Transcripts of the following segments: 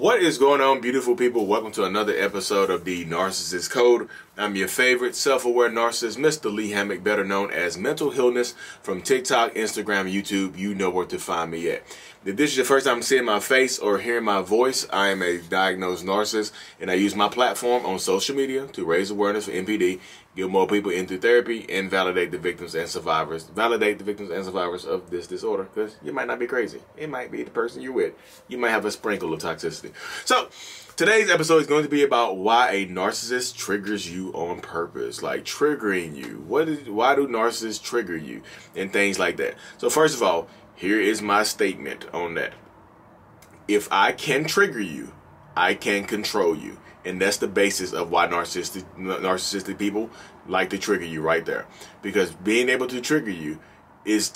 What is going on, beautiful people? Welcome to another episode of the Narcissist Code. I'm your favorite self-aware narcissist, Mr. Lee Hammock, better known as Mental Illness, from TikTok, Instagram, YouTube. You know where to find me at. If this is your first time seeing my face or hearing my voice, I am a diagnosed narcissist, and I use my platform on social media to raise awareness for NPD, get more people into therapy, and validate the victims and survivors. Validate the victims and survivors of this disorder, because you might not be crazy. It might be the person you're with. You might have a sprinkle of toxicity. So, today's episode is going to be about why a narcissist triggers you on purpose, like triggering you. Why do narcissists trigger you and things like that? So first of all, here is my statement on that. If I can trigger you, I can control you. And that's the basis of why narcissistic people like to trigger you right there. Because being able to trigger you is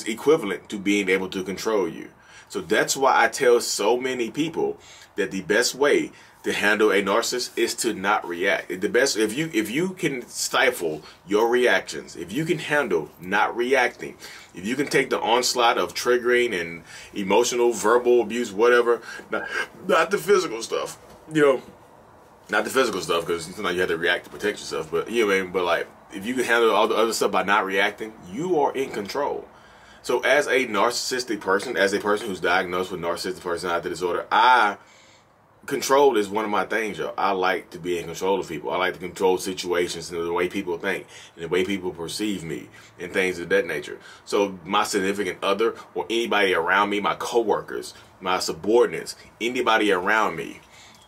equivalent to being able to control you. So that's why I tell so many people that the best way to handle a narcissist is to not react. The best, if you can stifle your reactions, if you can handle not reacting, if you can take the onslaught of triggering and emotional, verbal abuse, whatever, not the physical stuff, not the physical stuff, because sometimes you have to react to protect yourself, but but like, if you can handle all the other stuff by not reacting, you are in control. So as a narcissistic person, as a person who's diagnosed with narcissistic personality disorder, control is one of my things, yo. I like to be in control of people. I like to control situations and the way people think and the way people perceive me and things of that nature. So my significant other or anybody around me, my coworkers, my subordinates, anybody around me,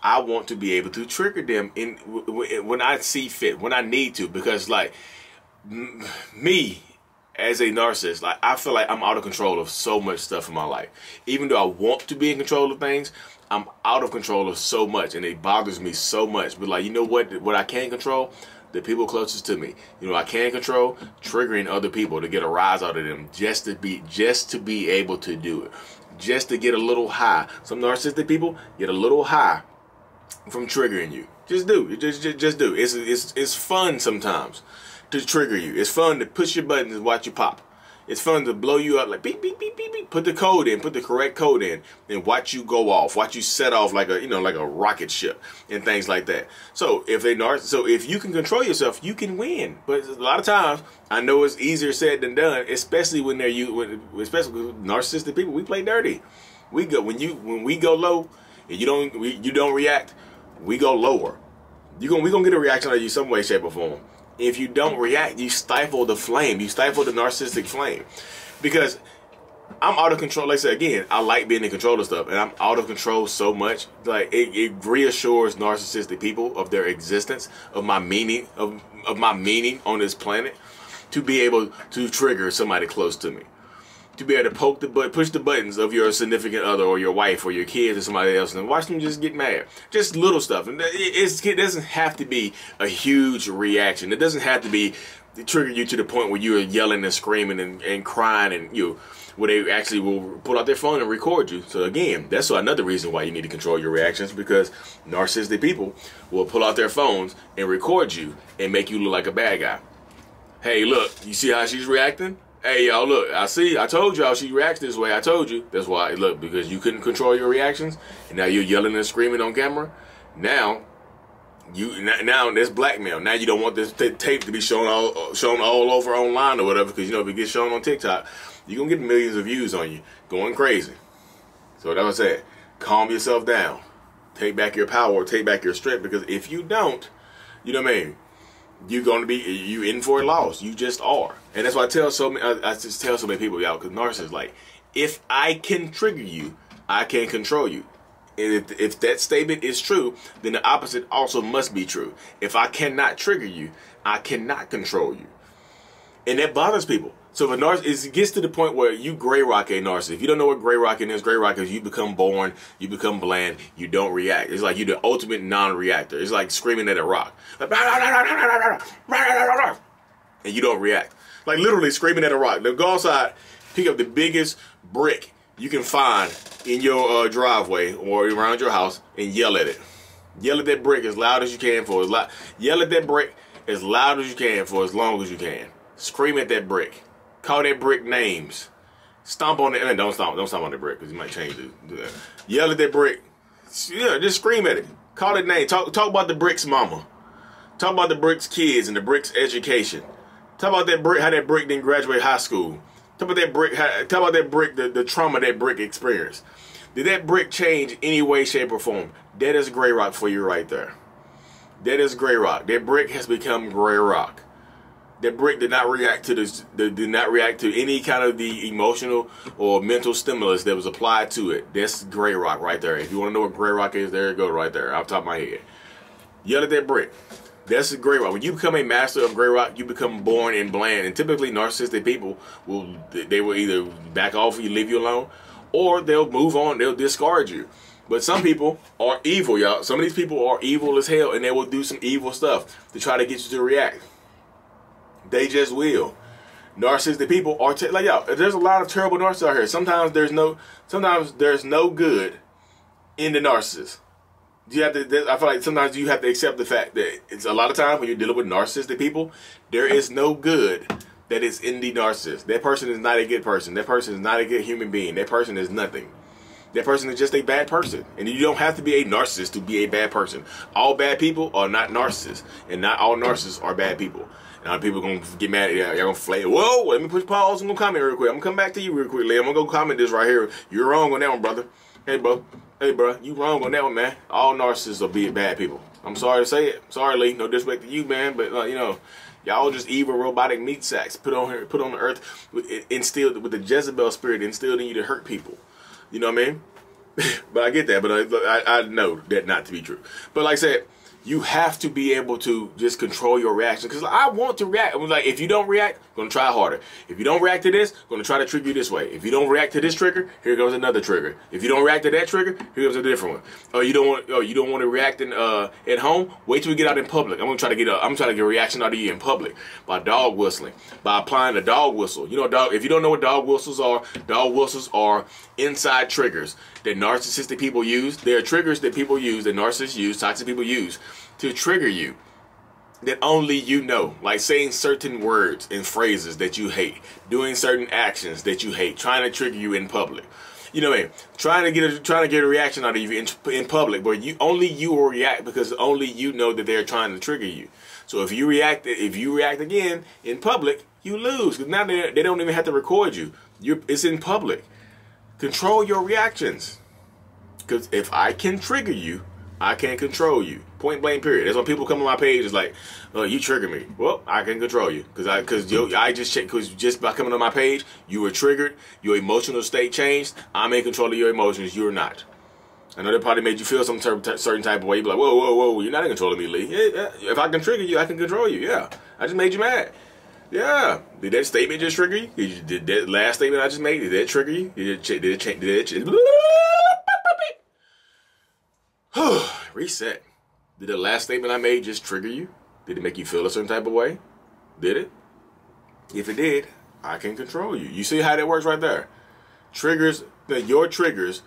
I want to be able to trigger them when I see fit, when I need to, because like me as a narcissist, like I feel like I'm out of control of so much stuff in my life. Even though I want to be in control of things, I'm out of control of so much, and it bothers me so much. But like, you know what I can control? The people closest to me. I can control triggering other people to get a rise out of them, just to be able to do it, just to get a little high. Some narcissistic people get a little high from triggering you. Just do. Just do. It's fun sometimes to trigger you. It's fun to push your buttons and watch you pop. It's fun to blow you up, like beep, beep, beep, beep, beep. Put the code in, put the correct code in, and watch you go off, watch you set off like a rocket ship and things like that. So if you can control yourself, you can win. But a lot of times, I know it's easier said than done, especially when especially with narcissistic people. We play dirty. When we go low and you don't react, we go lower. We gonna get a reaction out of you some way, shape, or form. If you don't react, you stifle the flame. You stifle the narcissistic flame. Because I'm out of control. Like I said, again, I like being in control of stuff. And I'm out of control so much. Like, it reassures narcissistic people of their existence, of my meaning, of my meaning on this planet, to be able to trigger somebody close to me. To be able to push the buttons of your significant other or your wife or your kids or somebody else and watch them just get mad. Just little stuff. And it doesn't have to be a huge reaction. It doesn't have to be trigger you to the point where you're yelling and screaming and crying and where they actually will pull out their phone and record you. So again, that's another reason why you need to control your reactions, because narcissistic people will pull out their phones and record you and make you look like a bad guy. Hey, look, you see how she's reacting? Hey, y'all, look, I told y'all she reacts this way. I told you. That's why, look, because you couldn't control your reactions, and now you're yelling and screaming on camera. Now there's blackmail. Now you don't want this tape to be shown all over online or whatever, because, if it gets shown on TikTok, you're going to get millions of views on you going crazy. So that's what I said. Calm yourself down. Take back your power. Take back your strength, because if you don't, you know what I mean? You in for a loss. You just are. And that's why I just tell so many people, y'all, because narcissists, like, if I can trigger you, I can control you. And if that statement is true, then the opposite also must be true. If I cannot trigger you, I cannot control you. And that bothers people. So if a narcissist, it gets to the point where you gray rock a narcissist. If you don't know what gray rocking is you become boring, you become bland, you don't react. It's like you're the ultimate non-reactor. It's like screaming at a rock. Like, and you don't react. Like literally screaming at a rock. Now go outside, pick up the biggest brick you can find in your driveway or around your house and yell at it. Yell at that brick as loud as you can yell at that brick as loud as you can for as long as you can. Scream at that brick. Call that brick names. Stomp on it. Don't stomp on the brick, because you might change it. Yell at that brick Yeah, just scream at it. Call it name. Talk about the brick's mama. Talk about the brick's kids and the brick's education. Talk about that brick, how that brick didn't graduate high school. Talk about that brick, the trauma that brick experienced. Did that brick change any way, shape, or form? That is gray rock for you right there. That is gray rock. That brick has become gray rock. That brick did not react to this. Did not react to any kind of the emotional or mental stimulus that was applied to it. That's gray rock right there. If you want to know what gray rock is, there you go right there, off the top of my head. Yell at that brick. That's a gray rock. When you become a master of gray rock, you become born in bland. And typically, narcissistic people will either back off you, leave you alone, or they'll move on. They'll discard you. But some people are evil, y'all. Some of these people are evil as hell, and they will do some evil stuff to try to get you to react. They just will. Narcissistic people are like, y'all. There's a lot of terrible narcissists out here. Sometimes there's no good in the narcissist. You have to. I feel like sometimes you have to accept the fact that it's a lot of times when you're dealing with narcissistic people, there is no good that is in the narcissist. That person is not a good person. That person is not a good human being. That person is nothing. That person is just a bad person. And you don't have to be a narcissist to be a bad person. All bad people are not narcissists, and not all narcissists are bad people. Now people gonna get mad at you. Y'all gonna flay. Whoa, let me push pause. I'm gonna comment real quick. I'm gonna come back to you real quickly. I'm gonna go comment this right here. You're wrong on that one, brother. Hey, bro. Hey, bro. You wrong on that one, man. All narcissists are being bad people. I'm sorry to say it. Sorry, Lee. No disrespect to you, man. But you know, y'all just evil robotic meat sacks put on the earth, instilled with the Jezebel spirit instilled in you to hurt people. You know what I mean? But I get that. But I know that not to be true. But like I said, you have to be able to just control your reaction. Because I want to react. I was like, if you don't react, I'm going to try harder. If you don't react to this, I'm going to try to trigger you this way. If you don't react to this trigger, here goes another trigger. If you don't react to that trigger, here goes a different one. Oh, you don't want to react at home? Wait till we get out in public. I'm trying to get a reaction out of you in public by dog whistling, by applying a dog whistle. You know, if you don't know what dog whistles are inside triggers that narcissistic people use. They are triggers that people use, that narcissists use, toxic people use to trigger you, that only you know, like saying certain words and phrases that you hate, doing certain actions that you hate, trying to trigger you in public. You know what I mean? Trying to get a reaction out of you in public, but only you will react because only you know that they're trying to trigger you. So if you react again in public, you lose because now they don't even have to record you. It's in public. Control your reactions, because if I can trigger you, I can control you. Point blank, period. That's when people come on my page. It's like, oh, you trigger me. Well, I can control you because just by coming on my page, you were triggered. Your emotional state changed. I'm in control of your emotions. You're not. I know that probably made you feel some certain type of way. You'd be like, whoa, whoa, whoa, you're not in control of me, Lee. Yeah, if I can trigger you, I can control you. Yeah, I just made you mad. Yeah. Did that statement just trigger you? Did that last statement I just made, did that trigger you? Did it change? Reset. Did the last statement I made just trigger you? Did it make you feel a certain type of way? Did it? If it did, I can control you. You see how that works right there? Your triggers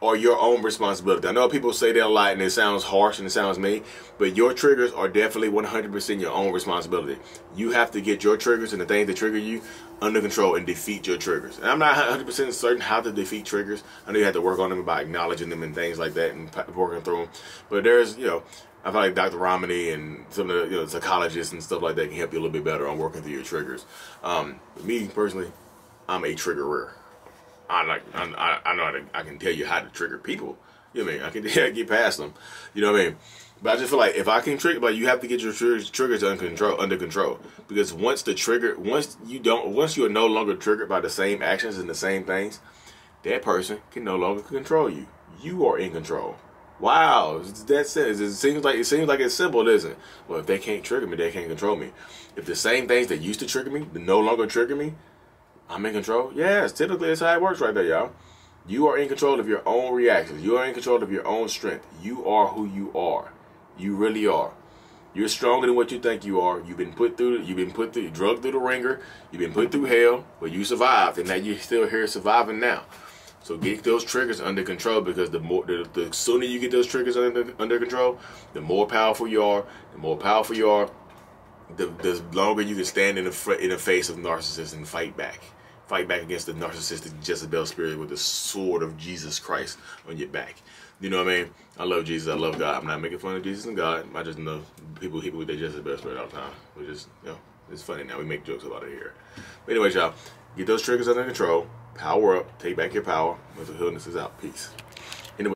are your own responsibility. I know people say that a lot and it sounds harsh and it sounds mean, but your triggers are definitely 100% your own responsibility. You have to get your triggers and the things that trigger you under control and defeat your triggers. And I'm not 100% certain how to defeat triggers. I know you have to work on them by acknowledging them and things like that and working through them. But there's, I feel like Dr. Romney and some of the psychologists and stuff like that can help you a little bit better on working through your triggers. Me personally, I'm a triggerer. I know I can tell you how to trigger people. You know what I mean? I can get past them. You know what I mean? But I just feel like if I can trigger, but you have to get your triggers under control. Because once you are no longer triggered by the same actions and the same things, that person can no longer control you. You are in control. Wow, that says it seems like it's simple, isn't it? Well, if they can't trigger me, they can't control me. If the same things that used to trigger me, no longer trigger me, I'm in control. Yes, typically that's how it works right there, y'all. You are in control of your own reactions. You are in control of your own strength. You are who you are. You really are. You're stronger than what you think you are. You've been drugged through the ringer. You've been put through hell, but you survived, and now you're still here surviving now. So get those triggers under control, because the sooner you get those triggers under control, the more powerful you are. The more powerful you are, the longer you can stand in the face of narcissists and fight back. Fight back against the narcissistic Jezebel spirit with the sword of Jesus Christ on your back. You know what I mean? I love Jesus. I love God. I'm not making fun of Jesus and God. I just know people with their just the best friend all the time. We just, you know, it's funny now. We make jokes about it here. But anyway, y'all, get those triggers under control. Power up. Take back your power. Mental Healness is out. Peace.